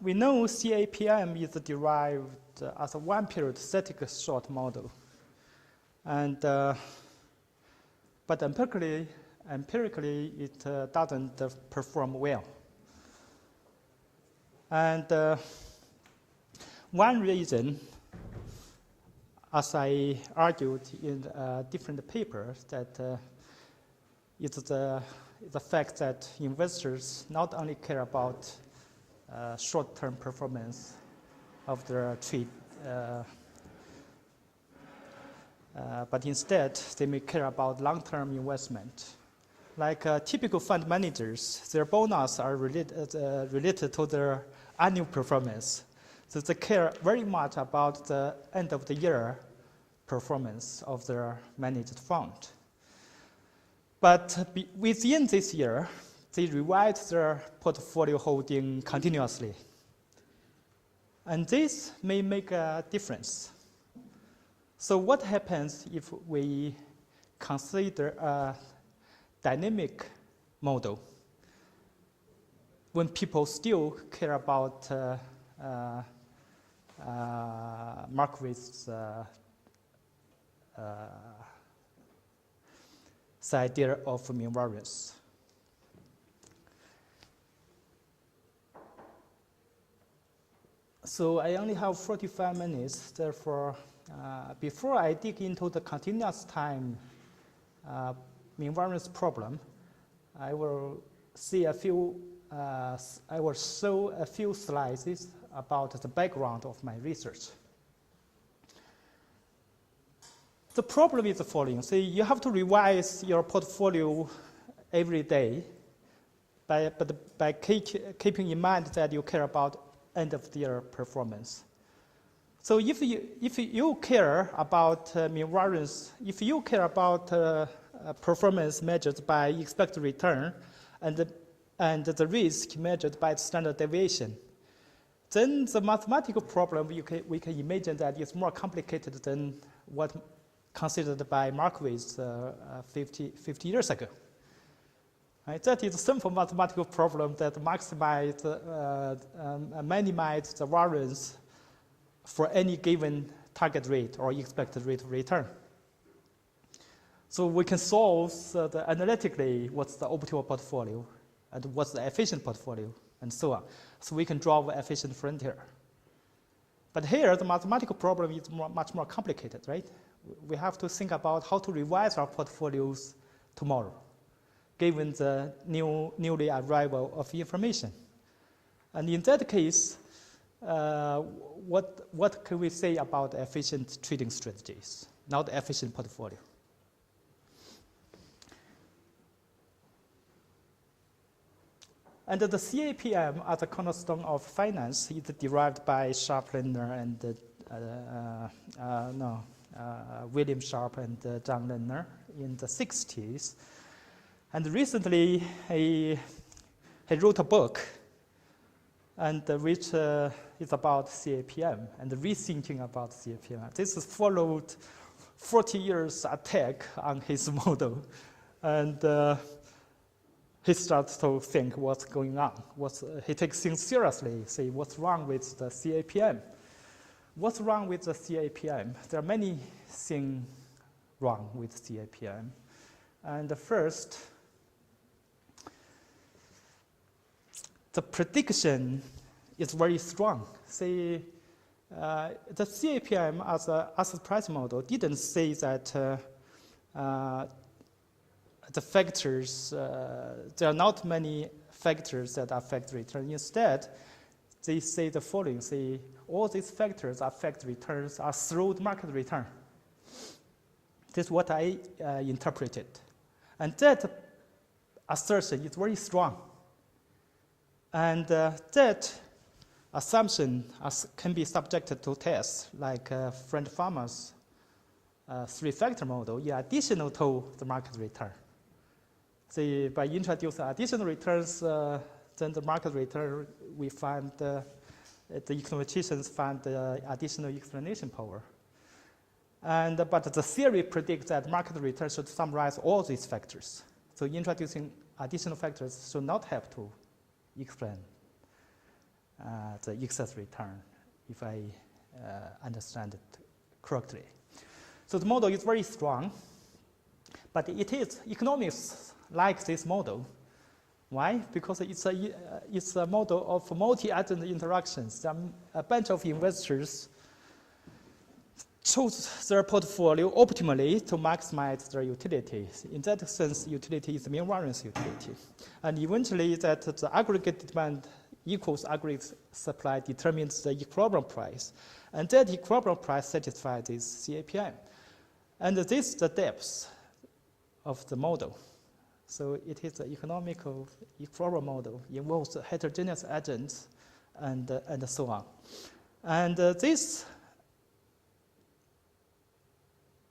we know CAPM is derived as a one-period static short model. And, but empirically it doesn't perform well. And one reason, as I argued in different papers, that it's the fact that investors not only care about short-term performance of their trade, but instead they may care about long-term investment. Like typical fund managers, their bonus are related to their annual performance. So they care very much about the end of the year performance of their managed fund. But within this year, they revise their portfolio holding continuously. And this may make a difference. So what happens if we consider a dynamic model when people still care about Markowitz' the idea of mean variance? So I only have 45 minutes, therefore, before I dig into the continuous time mean variance problem, I will show a few slides about the background of my research. The problem is the following. So you have to revise your portfolio every day, but by keeping in mind that you care about end of the year performance. So if you care about mean variance, if you care about performance measured by expected return and the risk measured by standard deviation, then the mathematical problem we can imagine that is more complicated than what considered by Markowitz 50 years ago. Right? That is a simple mathematical problem that maximizes, minimizes the variance for any given target rate or expected rate of return. So we can solve analytically what's the optimal portfolio and what's the efficient portfolio and so on. So we can draw an efficient frontier. But here, the mathematical problem is much more complicated, right? We have to think about how to revise our portfolios tomorrow, given the newly arrival of information. And in that case, what can we say about efficient trading strategies, not efficient portfolio? And the CAPM as a cornerstone of finance is derived by Sharp-Lerner and William Sharp and John Lerner in the 60s. And recently, he wrote a book, and which is about CAPM and rethinking about CAPM. This is followed 40 years attack on his model, and he starts to think what's going on. He takes things seriously, say what's wrong with the CAPM. What's wrong with the CAPM? There are many things wrong with CAPM. And the first, the prediction is very strong. Say, the CAPM as a asset price model didn't say that the factors, there are not many factors that affect return. Instead, they say the following, say all these factors affect returns are through the market return. This is what I interpreted. And that assertion is very strong. And that assumption can be subjected to tests like Frank Farmer's three-factor model in addition to the market return. So by introducing additional returns, then the market return, we find the econometricians find additional explanation power. But the theory predicts that market return should summarize all these factors. So introducing additional factors should not have to explain. the excess return, if I understand it correctly. So the model is very strong, but it is economics like this model. Why? Because it's a model of multi-agent interactions. A bunch of investors choose their portfolio optimally to maximize their utility. In that sense, utility is the mean variance utility. And eventually, that the aggregate demand equals aggregate supply determines the equilibrium price. And that equilibrium price satisfies this CAPM. And this is the depth of the model. So it is an economical equilibrium model, involves heterogeneous agents and so on. And this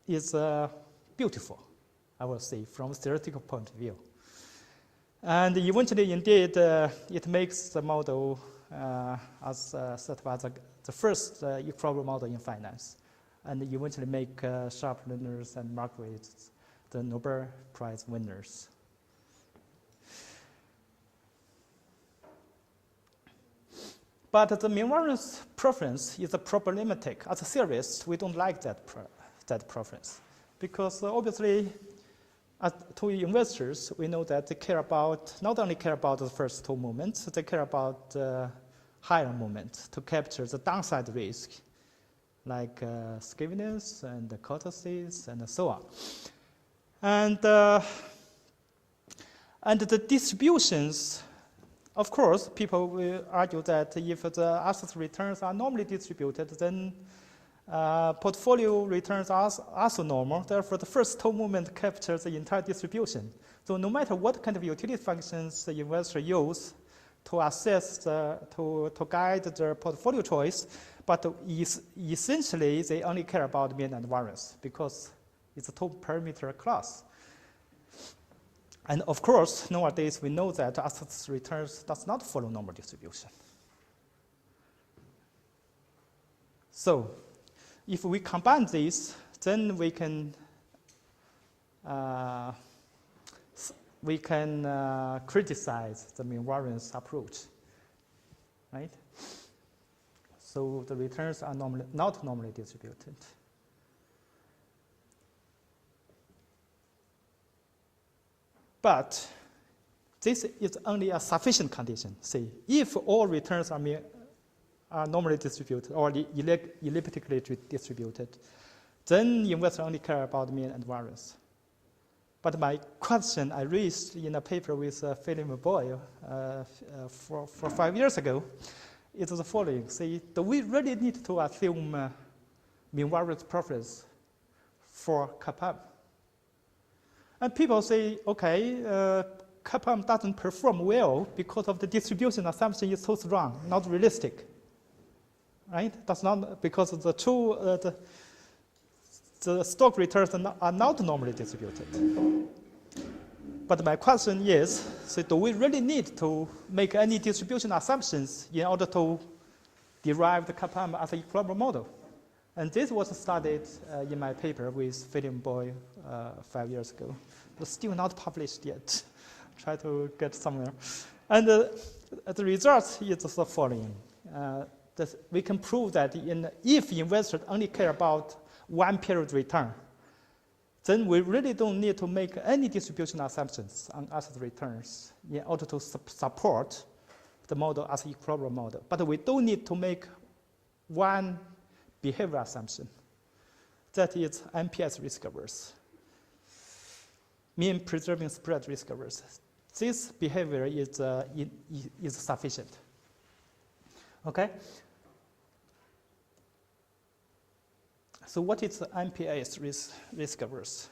is beautiful, I will say, from a theoretical point of view. And eventually, indeed, it makes the model as the first equilibrium model in finance, and eventually make Sharp learners and Margaret the Nobel Prize winners. But the mean variance preference is problematic. As a theorist, we don't like that preference, because obviously, to investors, we know that they care about, not only care about the first two moments, they care about the higher moment to capture the downside risk, like skewness and the kurtosis and so on. And the distributions, of course, people will argue that if the asset returns are normally distributed, then portfolio returns are also normal. Therefore, the first two moments capture the entire distribution. So no matter what kind of utility functions the investor use to assess, to guide their portfolio choice, but essentially they only care about mean and variance because it's a two-parameter class. And of course, nowadays we know that asset returns does not follow normal distribution. So if we combine these, then we can criticize the mean variance approach, right? So the returns are not normally distributed. But this is only a sufficient condition. See, if all returns are normally distributed or elliptically distributed, then investors only care about mean and variance. But my question I raised in a paper with Philip Boyle for 5 years ago is the following. See, do we really need to assume mean variance preference for CAPM? And people say, okay, CAPM doesn't perform well because of the distribution assumption is so strong, not realistic. Right? That's not because the true the stock returns are not normally distributed. But my question is, so do we really need to make any distribution assumptions in order to derive the CAPM as an equilibrium model? And this was studied in my paper with Philip Boyle 5 years ago. It's still not published yet. Try to get somewhere. And the result is the following. That we can prove that if investors only care about one period return, then we really don't need to make any distribution assumptions on asset returns in order to support the model as an equilibrium model. But we do need to make one behavior assumption. That is MPS risk averse, mean preserving spread risk averse. This behavior is sufficient. Okay? So what is MPS risk averse?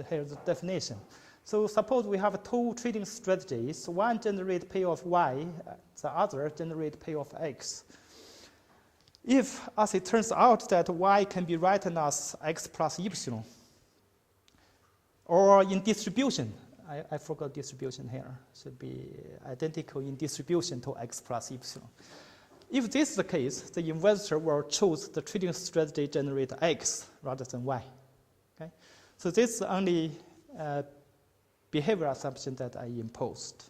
Here's the definition. So suppose we have two trading strategies. One generates payoff Y, the other generates payoff X. If, as it turns out, that Y can be written as X plus epsilon, or in distribution, I forgot distribution here, should be identical in distribution to X plus epsilon. If this is the case, the investor will choose the trading strategy generate X rather than Y. Okay? So this is the only behavior assumption that I imposed.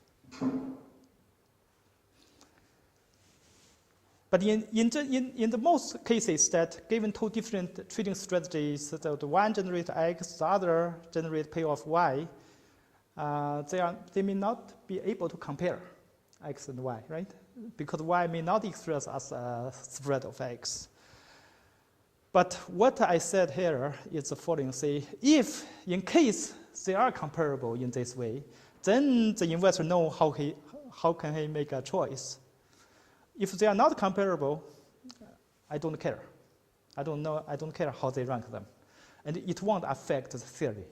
But in the most cases that given two different trading strategies, the one generate X, the other generate payoff Y, they may not be able to compare X and Y, right? Because Y may not express as a spread of X. But what I said here is the following. Say, if in case they are comparable in this way, then the investor know how can he make a choice. If they are not comparable, I don't care. I don't care how they rank them. And it won't affect the theory.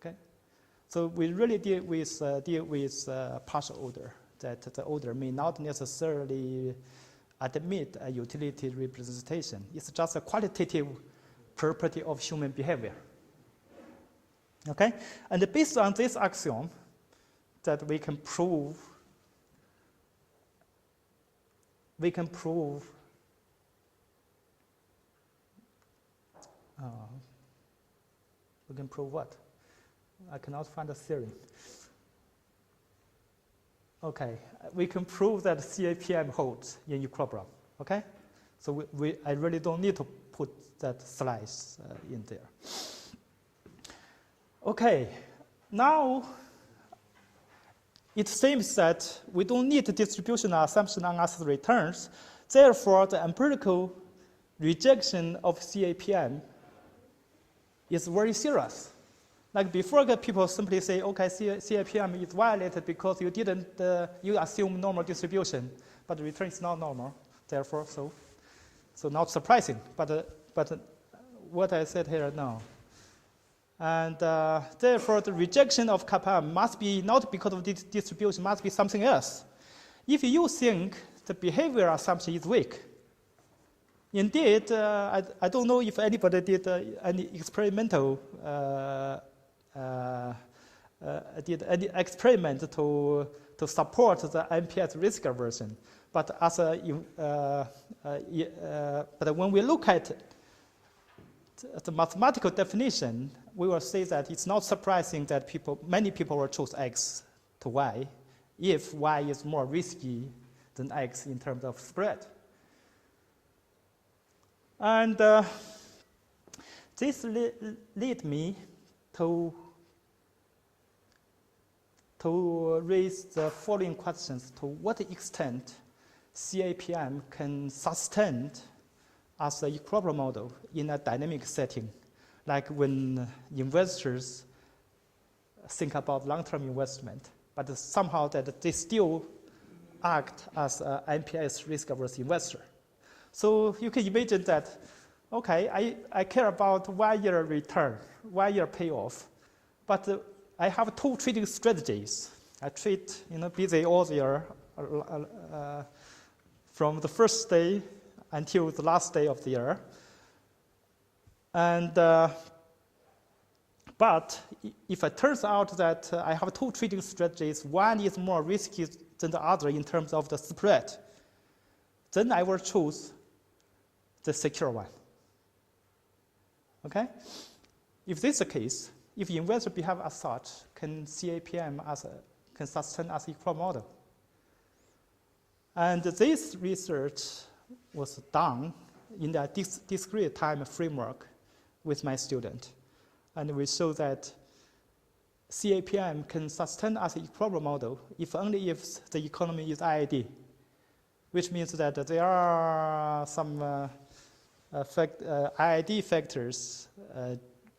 Okay? So we really deal with partial order, that the order may not necessarily admit a utility representation. It's just a qualitative property of human behavior. Okay? And based on this axiom, that we can prove what? I cannot find a theory. Okay, we can prove that CAPM holds in equilibrium. Okay, so I really don't need to put that slice in there. Okay, now it seems that we don't need the distribution assumption on asset returns. Therefore, the empirical rejection of CAPM is very serious. Like before, people simply say, okay, CAPM is violated because you didn't, you assume normal distribution, but the return is not normal. Therefore, so not surprising. But what I said here, no. And therefore, the rejection of CAPM must be not because of this distribution, must be something else. If you think the behavior assumption is weak, indeed, I don't know if anybody did any experimental did any experiment to support the MPS risk aversion. But but when we look at the mathematical definition, we will say that it's not surprising that many people will choose X to Y if Y is more risky than X in terms of spread. And this lead me to raise the following questions: to what extent CAPM can sustain as an equilibrium model in a dynamic setting, like when investors think about long-term investment, but somehow that they still act as an MPS risk-averse investor. So you can imagine that, okay, I care about 1 year return, 1 year payoff, but I have two trading strategies. I trade, busy all year, from the first day until the last day of the year. And but if it turns out that I have two trading strategies, one is more risky than the other in terms of the spread, then I will choose the secure one. Okay? If this is the case, if investor behave as such, can CAPM can sustain as equal model? And this research was done in a discrete time framework with my student. And we show that CAPM can sustain as an equilibrium model if only if the economy is IID, which means that there are some IID factors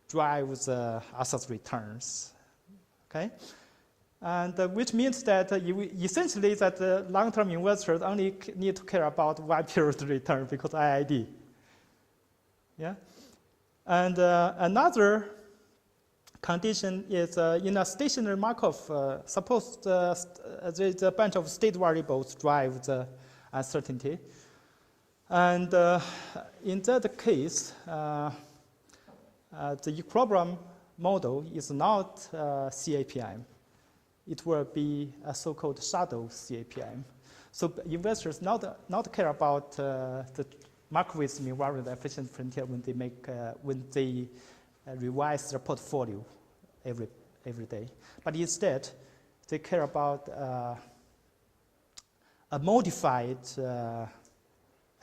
drive the asset returns, okay? And which means that essentially that the long-term investors only need to care about 1 period return because IID. Yeah, and another condition is in a stationary Markov. Suppose there's a bunch of state variables drive the uncertainty, and in that case, the equilibrium model is not CAPM. It will be a so-called shadow CAPM. So investors not care about the Markowitz invariant efficient frontier when they revise their portfolio every day, but instead they care about a modified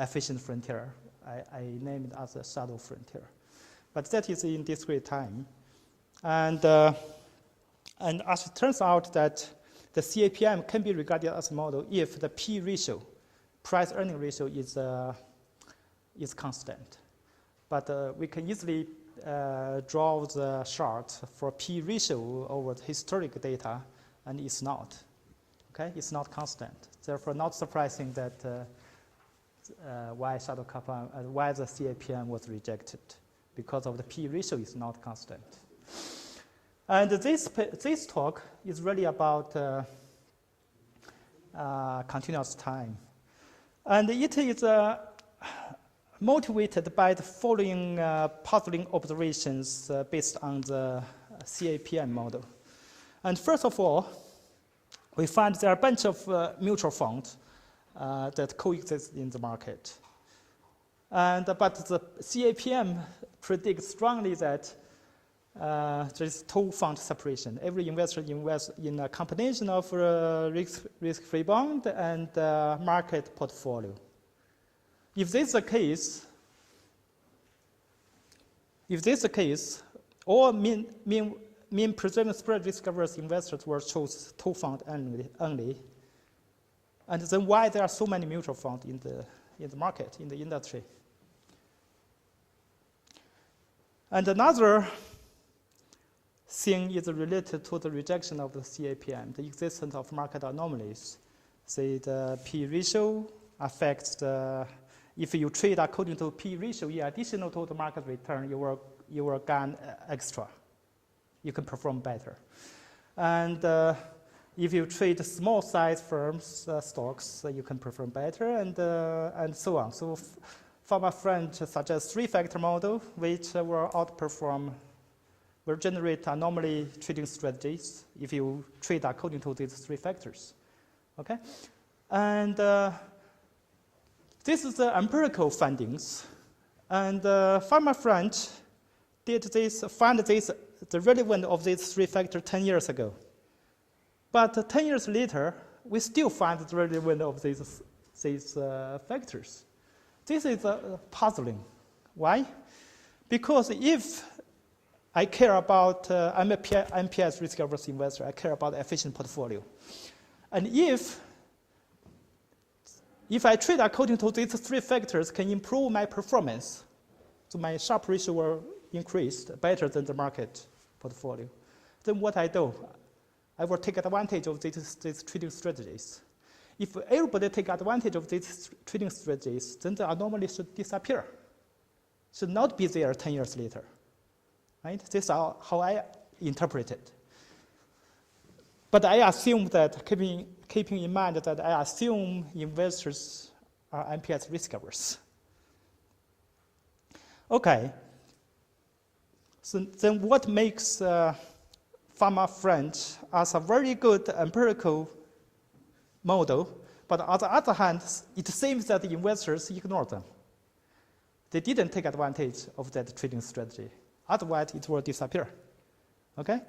efficient frontier. I named it as a shadow frontier. But that is in discrete time. And as it turns out that the CAPM can be regarded as a model if the P ratio, price-earning ratio, is constant. But we can easily draw the chart for P ratio over the historic data, and it's not. Okay, it's not constant. Therefore, not surprising that why shadow kappa and why the CAPM was rejected, because of the P ratio is not constant. And this talk is really about continuous time, and it is motivated by the following puzzling observations based on the CAPM model. And first of all, we find there are a bunch of mutual funds that coexist in the market. But the CAPM predicts strongly that there is two fund separation. Every investor invests in a combination of risk-free bond and market portfolio. If this is the case, all mean preserving spread risk-averse investors will choose two funds only. And then why there are so many mutual funds in the market, in the industry? And another thing is related to the rejection of the CAPM, the existence of market anomalies. Say the P ratio affects the, if you trade according to P ratio, in addition to the market return, you will gain extra. You can perform better. And if you trade small size firms, stocks, you can perform better, and so on. So Pharma Friend suggests three-factor model, which will generate anomaly trading strategies if you trade according to these three factors. Okay? And this is the empirical findings. And Pharma Friend found the relevance of these three factors 10 years ago. But 10 years later, we still find the relevance of these factors. This is puzzling. Why? Because if I care about, I'm a MPS risk-averse investor, I care about efficient portfolio. And if I trade according to these three factors can improve my performance, so my Sharpe ratio will increase better than the market portfolio, then what I do, I will take advantage of these trading strategies. If everybody take advantage of these trading strategies, then the anomaly should disappear. Should not be there 10 years later. Right? This is how I interpret it. But I assume that, keeping in mind that I assume investors are MPS risk averse. Okay. So then what makes Pharma Friend as a very good empirical model, but on the other hand, it seems that the investors ignore them. They didn't take advantage of that trading strategy. Otherwise, it will disappear. Okay?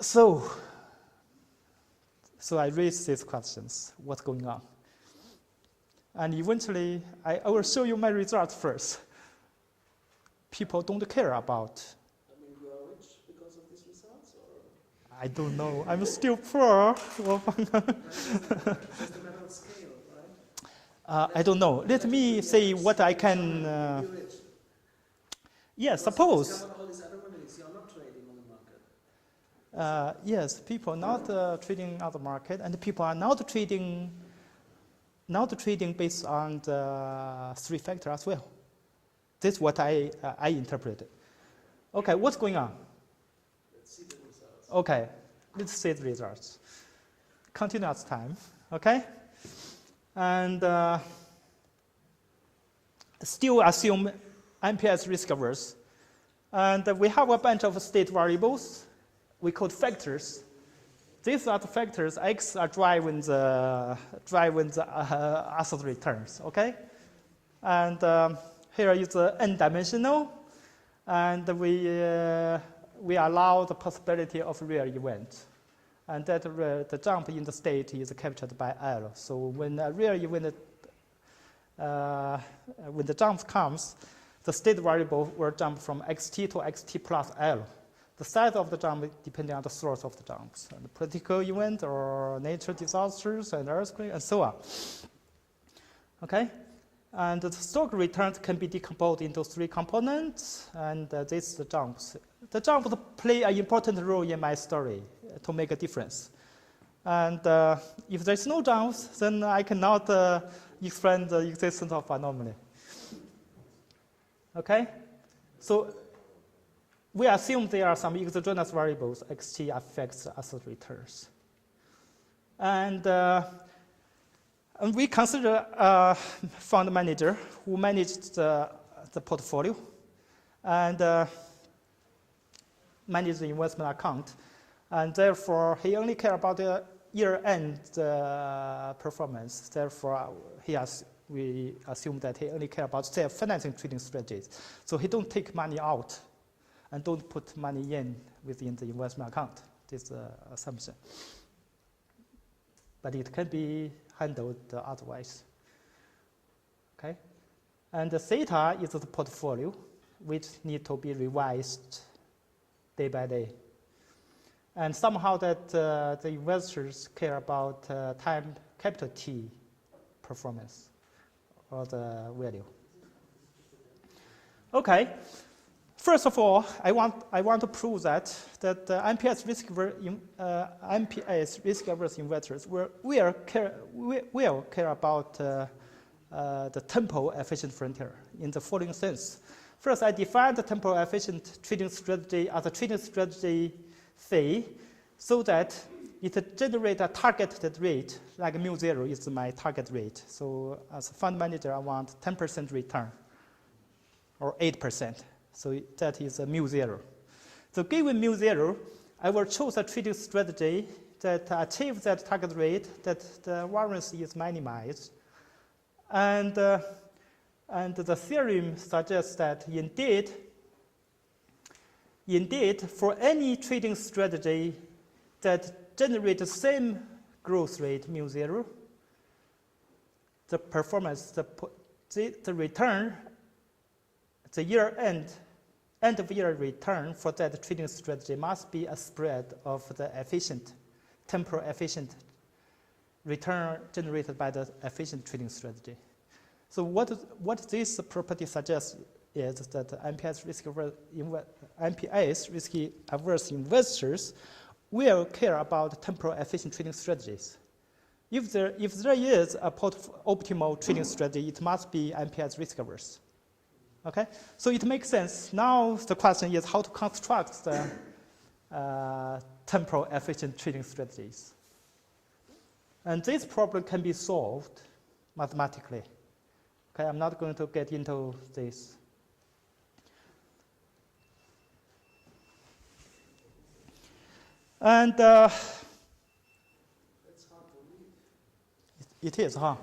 So I raised these questions. What's going on? And eventually, I will show you my results first. People don't care about. I mean, you are rich because of these results, or? I don't know. I'm still poor. Just a matter of scale, right? I don't know. Let me say what I can. You're rich. Yes, suppose. Discovered all these anomalies. You're not trading on the market. Yes, people are not trading on the market, and people are not trading based on the three factors as well. That's what I interpreted. Okay, what's going on? Let's see the results. Okay, let's see the results. Continuous time, okay? And still assume MPS risk averse. And we have a bunch of state variables we call factors. These are the factors. X are driving the asset returns, okay? And here is n-dimensional, and we allow the possibility of real event. and that the jump in the state is captured by L. So when a real event, when the jump comes, the state variable will jump from xt to xt plus L. The size of the jump depending on the source of the jumps, and the political event or nature disasters and earthquake and so on. Okay, and the stock returns can be decomposed into 3 components, and this is the jumps. The jumps play an important role in my story to make a difference. And if there's no jumps, then I cannot explain the existence of anomaly. Okay, so we assume there are some exogenous variables xt affects asset returns. And we consider a fund manager who managed the portfolio and managed the investment account. And therefore, he only cares about the year-end performance. Therefore, we assume that he only cares about self-financing trading strategies. So he don't take money out and don't put money in within the investment account. This is the assumption. But it can be handled otherwise. Okay? And the theta is the portfolio, which need to be revised day by day. And somehow that the investors care about time capital T performance or the value. Okay. First of all, I want to prove that MPS risk-averse investors will care about the tempo efficient frontier in the following sense. First, I define the tempo efficient trading strategy as a trading strategy phi, so that it generates a targeted rate, like mu0 is my target rate. So as a fund manager, I want 10% return or 8%. So that is a mu0. So given mu0, I will choose a trading strategy that achieves that target rate, that the variance is minimized. And the theorem suggests that indeed, for any trading strategy that generates the same growth rate, mu0, the performance, the return, the end of year return for that trading strategy must be a spread of the temporal efficient return generated by the efficient trading strategy. So what this property suggests is that MPS risk-averse investors will care about temporal efficient trading strategies. If there is a optimal trading strategy, it must be MPS risk-averse. Okay, so it makes sense. Now the question is how to construct the temporal efficient trading strategies. And this problem can be solved mathematically. Okay, I'm not going to get into this. And That's hard to read. it is, huh?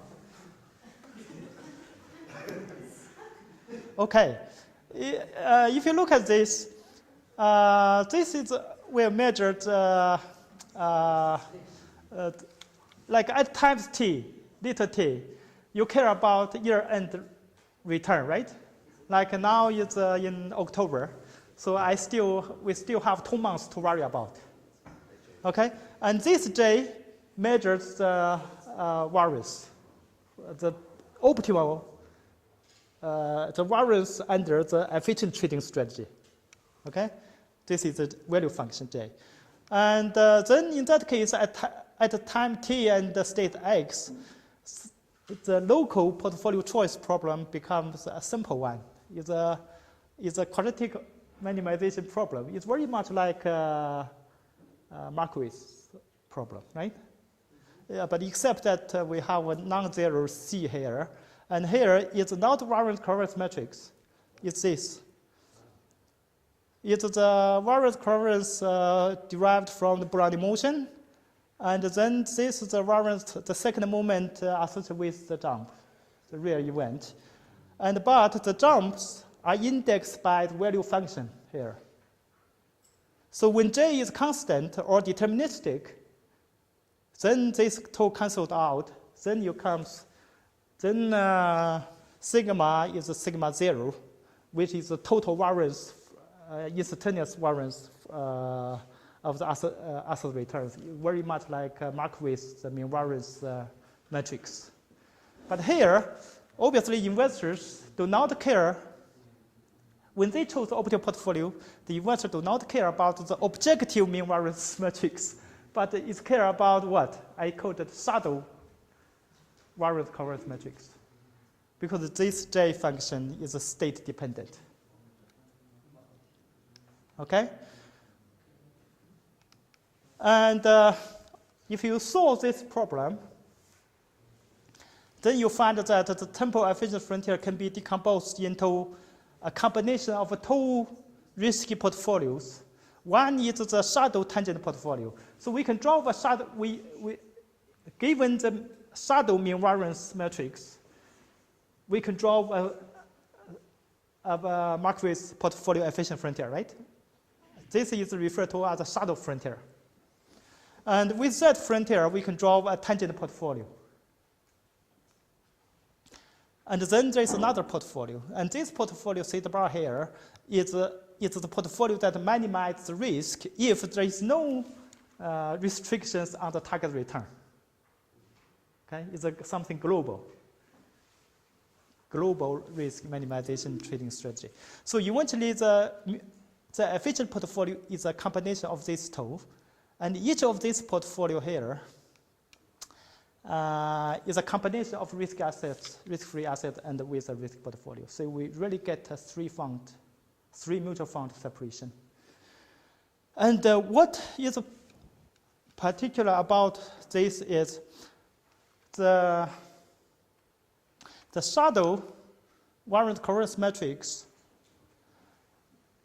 Okay, if you look at this, this is we measured like at times t, little t, you care about year-end return, right? Like now it's in October, so we still have 2 months to worry about. Okay, and this j measures the variance, the optimal. The variance under the efficient trading strategy. Okay, this is the value function j, and then in that case, at the time t and the state x, the local portfolio choice problem becomes a simple one. It's a quadratic minimization problem. It's very much like Marquis problem, right? Yeah, but except that we have a non-zero c here. And here, it's not variance covariance matrix. It's this. It's the variance covariance derived from the Brownian motion. And then this is the variance, the second moment associated with the jump, the real event. But the jumps are indexed by the value function here. So when j is constant or deterministic, Then this tau canceled out. Then sigma is sigma 0, which is the total variance, instantaneous variance of the asset returns, very much like Markowitz mean variance matrix. But here, obviously, investors do not care. When they chose the optimal portfolio, the investors do not care about the objective mean variance matrix, but it's care about what? I call it shadow variance covariance matrix. Because this J function is state dependent. Okay? And if you solve this problem, then you find that the temporal efficient frontier can be decomposed into a combination of two risky portfolios. One is the shadow tangent portfolio. So we can draw a shadow, given the shadow mean variance matrix, we can draw a Markowitz portfolio efficient frontier, right? This is referred to as a shadow frontier. And with that frontier, we can draw a tangent portfolio. And then there's another portfolio. And this portfolio, theta bar here, is the portfolio that minimizes the risk if there is no restrictions on the target return. Okay? It's something global. Global risk minimization trading strategy. So eventually, the efficient portfolio is a combination of these two. And each of these portfolio here is a combination of risk assets, risk-free assets, and with a risk portfolio. So we really get a three mutual fund separation. And what is particular about this is the shadow variance covariance matrix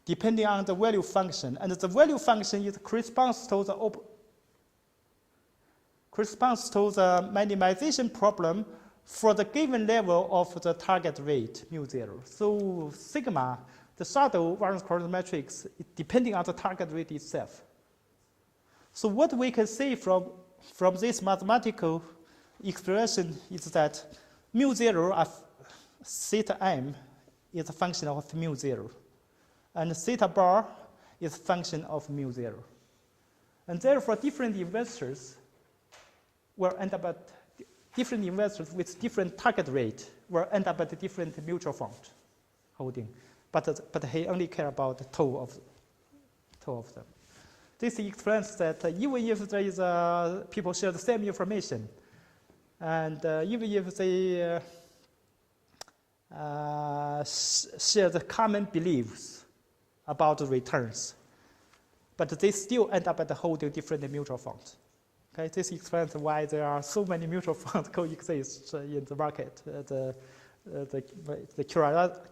depending on the value function, and the value function corresponds to the minimization problem for the given level of the target rate, mu0. So sigma, the shadow variance covariance matrix, depending on the target rate itself. So what we can see from this mathematical expression is that mu0 of theta m is a function of mu0. And theta bar is a function of mu0. And therefore, different investors will end up at different investors with different target rate will end up at different mutual fund holding. But he only care about two of them. This explains that even if there is people share the same information, and even if they share the common beliefs about the returns, but they still end up at holding different mutual funds. Okay, this explains why there are so many mutual funds coexist in the market. The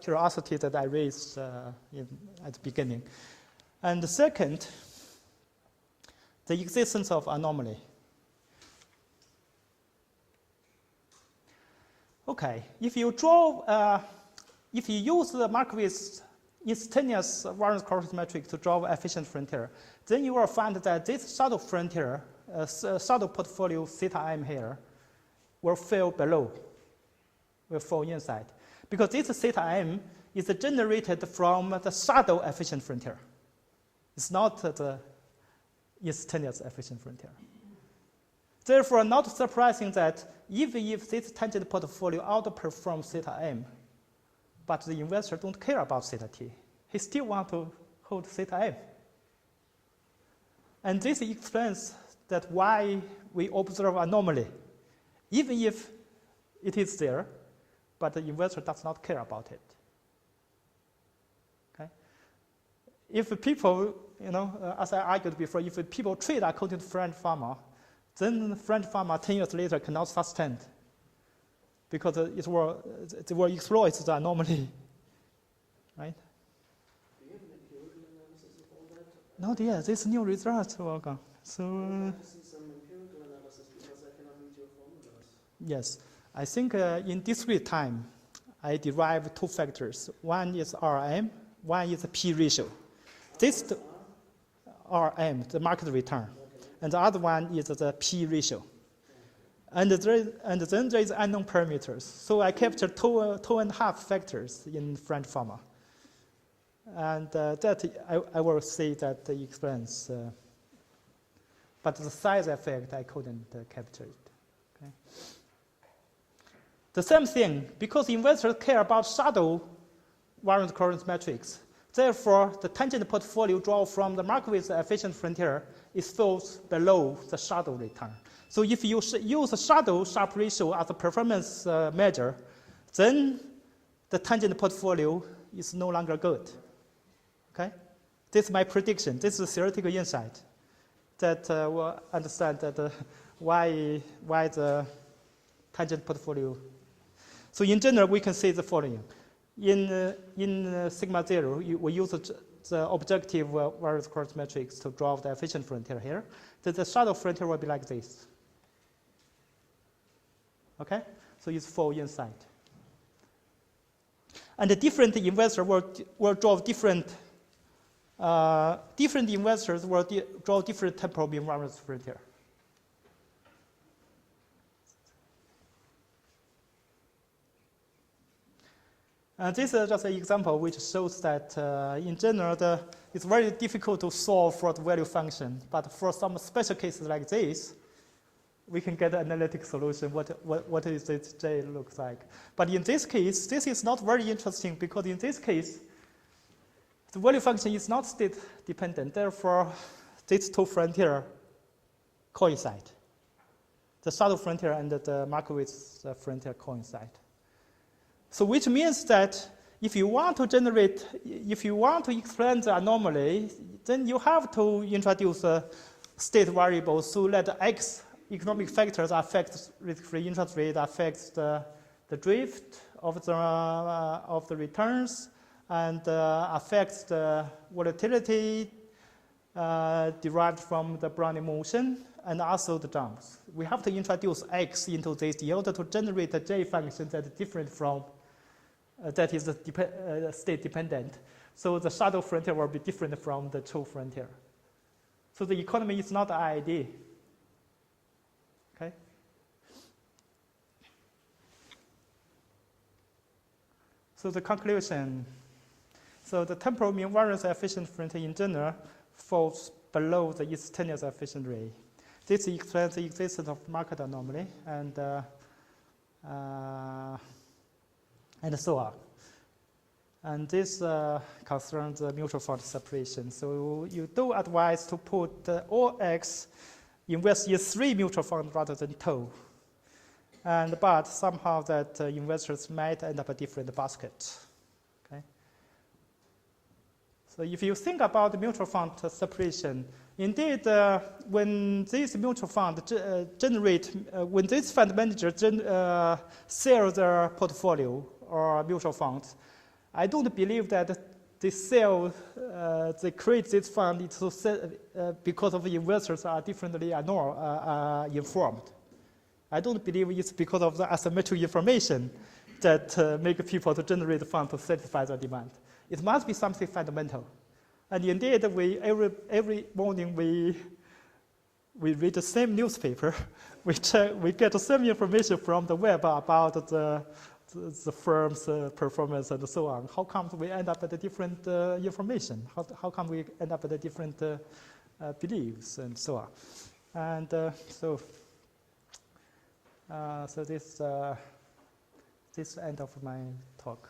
curiosity that I raised at the beginning. And the second, the existence of anomaly. Okay, if you use the Markowitz instantaneous variance covariance matrix to draw an efficient frontier, then you will find that this shadow frontier, shadow portfolio theta m here, will fall below, will fall inside. Because this theta m is generated from the shadow efficient frontier. It's not the instantaneous efficient frontier. Therefore, not surprising that even if this tangent portfolio outperforms theta m, but the investor don't care about theta t. He still want to hold theta m. And this explains that why we observe anomaly, even if it is there, but the investor does not care about it. Okay? If people, as I argued before, if people trade according to friend farmer, then friend farmer 10 years later cannot sustain, because they will exploit the anomaly, right? Do you have an empirical analysis of all that? Not yet. This new result, welcome. So. I see some empirical analysis because I cannot read your formulas. Yes, I think in discrete time, I derive two factors. One is RM, one is the P ratio. This RM, the market return, and the other one is the P ratio. And then there is unknown parameters. So I capture two and a half factors in French format. And that I will say that the explains. But the size effect, I couldn't capture it. Okay. The same thing, because investors care about shadow variance correlation matrix. Therefore, the tangent portfolio drawn from the market with the efficient frontier is falls below the shadow return. So if you use the shadow Sharpe ratio as a performance measure, then the tangent portfolio is no longer good. Okay? This is my prediction. This is theoretical insight that will understand that why the tangent portfolio. So in general, we can say the following. In sigma 0, we use the objective variance correlation matrix to draw the efficient frontier here. The shadow frontier will be like this. Okay? So it's full insight. And the different investors will draw different investors will draw different temporal mean variance frontier. And this is just an example which shows that in general, it's very difficult to solve for the value function. But for some special cases like this, we can get an analytic solution, what is this J looks like. But in this case, this is not very interesting because in this case, the value function is not state dependent. Therefore, these two frontiers coincide. The shadow frontier and the Markowitz frontier coincide. So which means that if you want to explain the anomaly, then you have to introduce a state variable so that X economic factors affect risk-free interest rate, affects the drift of the returns, and affects the volatility derived from the Brownian motion, and also the jumps. We have to introduce X into this in order to generate a J function that is different from, that is state dependent. So the shadow frontier will be different from the true frontier. So the economy is not ID. Okay? So the conclusion. So the temporal mean variance efficient frontier in general falls below the instantaneous efficient rate. This explains the existence of market anomaly and so on. And this concerns the mutual fund separation. So you do advise to put all X invest in 3 mutual funds rather than 2. But somehow that investors might end up a different basket. Okay? So if you think about the mutual fund separation, indeed, when this mutual fund when this fund manager sell their portfolio or mutual funds, I don't believe that they create this fund because of the investors are differently informed. I don't believe it's because of the asymmetric information that make people to generate the fund to satisfy their demand. It must be something fundamental. And indeed, every morning we read the same newspaper. We get the same information from the web about the firm's performance and so on. How come we end up at a different information? How come we end up at a different beliefs and so on? And so this end of my talk.